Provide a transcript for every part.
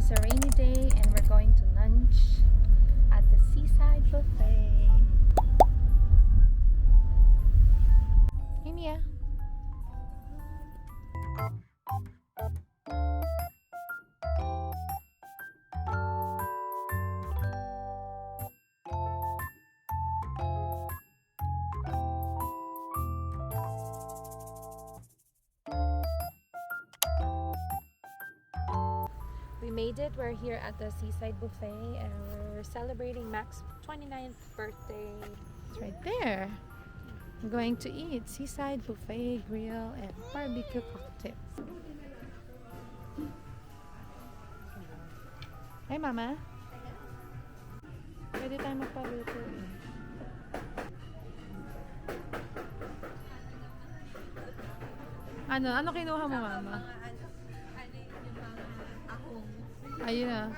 is a rainy day and we're going to lunch at the seaside buffet. Hey Mia. We made it. We're here at the seaside buffet and we're celebrating Mac's 29th birthday. It's right there. We're going to eat seaside buffet, grill, and barbecue cocktails. Hey Mama. Pwede tayo magpaluto eh. Ano kinuha mo Mama? Ayun na.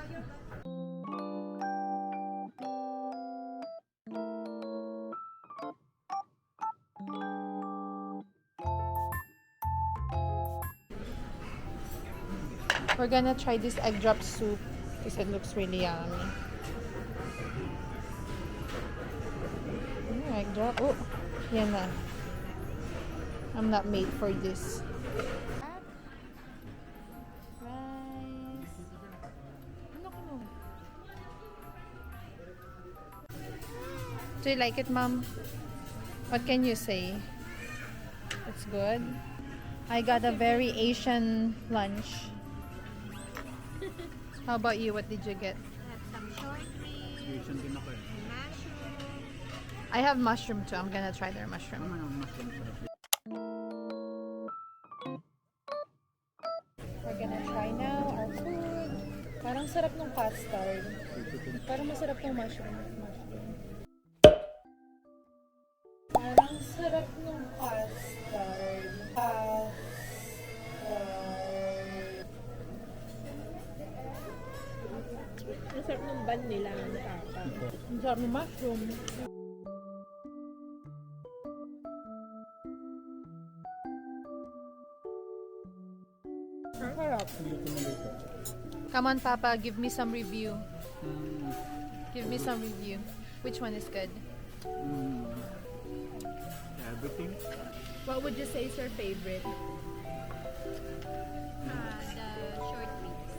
We're gonna try this egg drop soup because it looks really yummy. Egg drop. Oh, yan na. I'm not made for this. Do you like it, Mom? What can you say? It's good. I got a very Asian lunch. How about you? What did you get? I have some shortbread, mushroom. I have mushroom too. I'm gonna try their mushroom. We're gonna try now our food. Parang sarap ng custard. Parang masarap ng mushroom. Parang sarap ng custard. Ang sarap ng bun nila. Ang sarap ng mushroom. Sarap. Come on, Papa. Give me some review. Give me some review. Which one is good? Everything. What would you say is your favorite? The short ribs.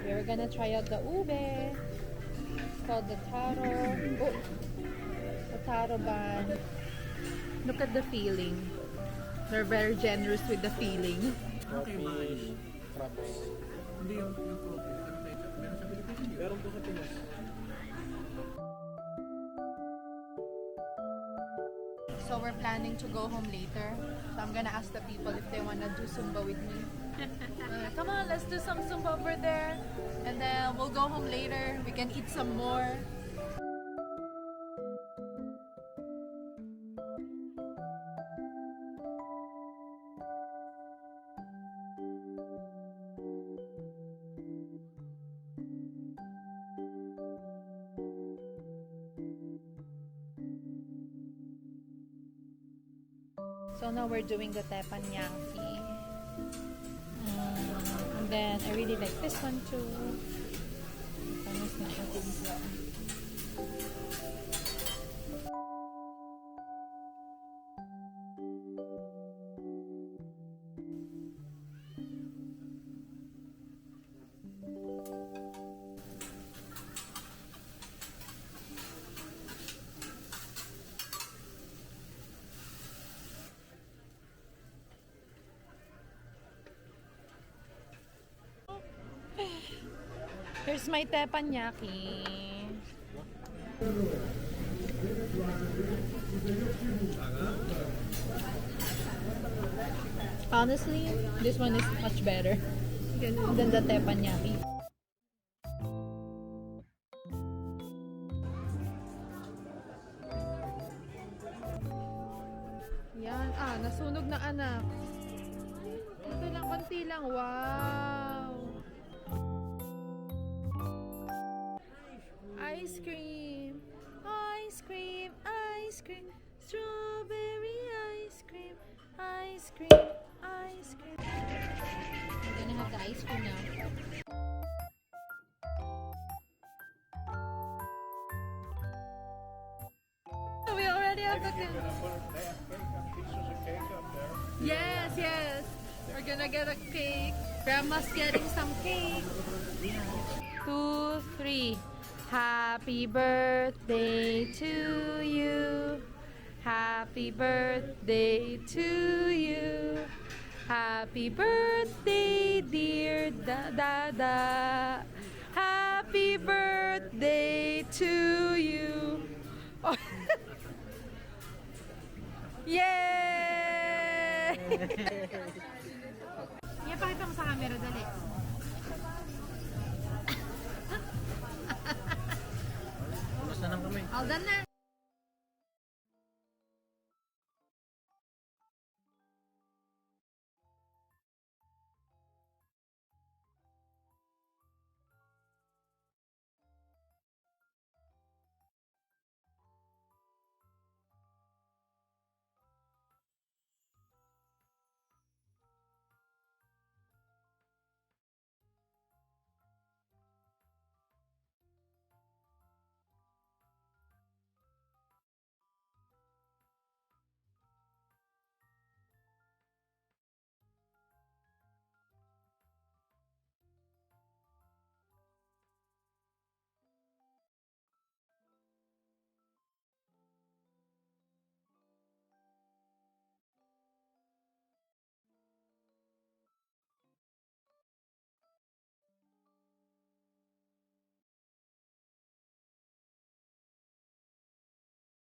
We're gonna try out the ube. It's called the taro. Oh, the taro bun. Look at the filling. They're very generous with the filling. Okay, mga crabs. Hindi yung coffee. Meron sa Pilipinas. Meron po sa Pinas. So we're planning to go home later. So I'm gonna ask the people if they wanna do Zumba with me. Come on, let's do some Zumba over there. And then we'll go home later. We can eat some more. So now we're doing the teppanyaki. And then I really like this one too. Panis na siya. Here's my teppanyaki. Honestly, this one is much better than the teppanyaki. Yan. Nasunog na anak. Ito lang, konti lang. Wow! Ice cream, ice cream, ice cream, strawberry ice cream, ice cream, ice cream. We're gonna have the ice cream now. We already have the cake. Yes, yes. We're gonna get a cake. Grandma's getting some cake. 2, 3. Happy birthday to you. Happy birthday to you. Happy birthday, dear Dada. Happy birthday to you. Oh. Yay! Yan, pakita mo sa camera, dali. Ulas na lang kami. All done na.